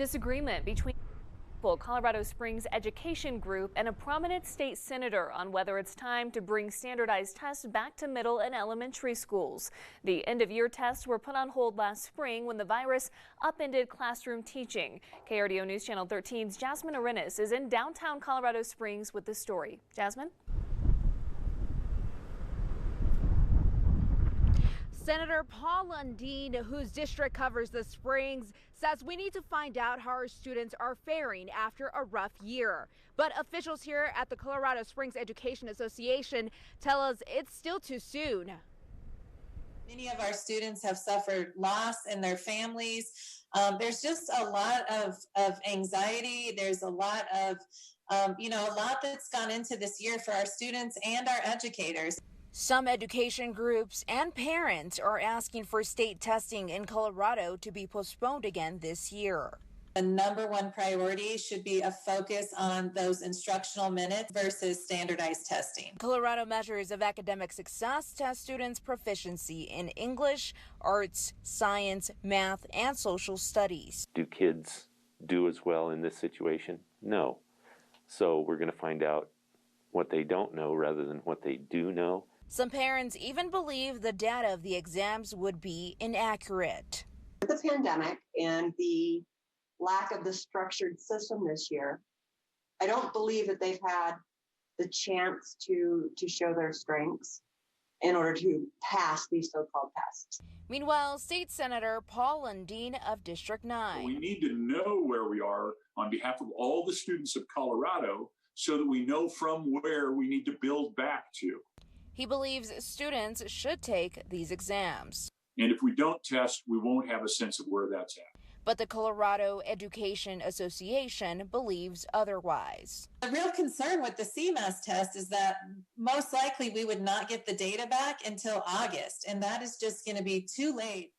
Disagreement between Colorado Springs Education Group and a prominent state senator on whether it's time to bring standardized tests back to middle and elementary schools. The end-of-year tests were put on hold last spring when the virus upended classroom teaching. KRDO News Channel 13's Jasmine Arenas is in downtown Colorado Springs with the story. Jasmine? Senator Paul Lundeen, whose district covers the Springs, says we need to find out how our students are faring after a rough year. But officials here at the Colorado Springs Education Association tell us it's still too soon. Many of our students have suffered loss in their families. There's just a lot of anxiety. There's a lot of, a lot that's gone into this year for our students and our educators. Some education groups and parents are asking for state testing in Colorado to be postponed again this year. The number one priority should be a focus on those instructional minutes versus standardized testing. Colorado measures of academic success test students' proficiency in English, arts, science, math, and social studies. Do kids do as well in this situation? No. So we're going to find out what they don't know rather than what they do know. Some parents even believe the data of the exams would be inaccurate. With the pandemic and the lack of the structured system this year, I don't believe that they've had the chance to show their strengths in order to pass these so-called tests. Meanwhile, State Senator Paul Lundeen of District 9. We need to know where we are on behalf of all the students of Colorado so that we know from where we need to build back to. He believes students should take these exams. And if we don't test, we won't have a sense of where that's at. But the Colorado Education Association believes otherwise. The real concern with the CMAS test is that most likely we would not get the data back until August, and that is just going to be too late.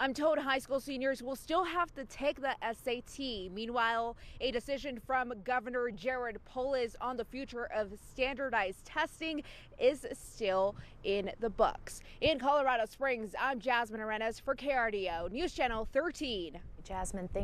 I'm told high school seniors will still have to take the SAT. Meanwhile, a decision from Governor Jared Polis on the future of standardized testing is still in the books. In Colorado Springs, I'm Jasmine Arenas for KRDO News Channel 13. Jasmine, thank you.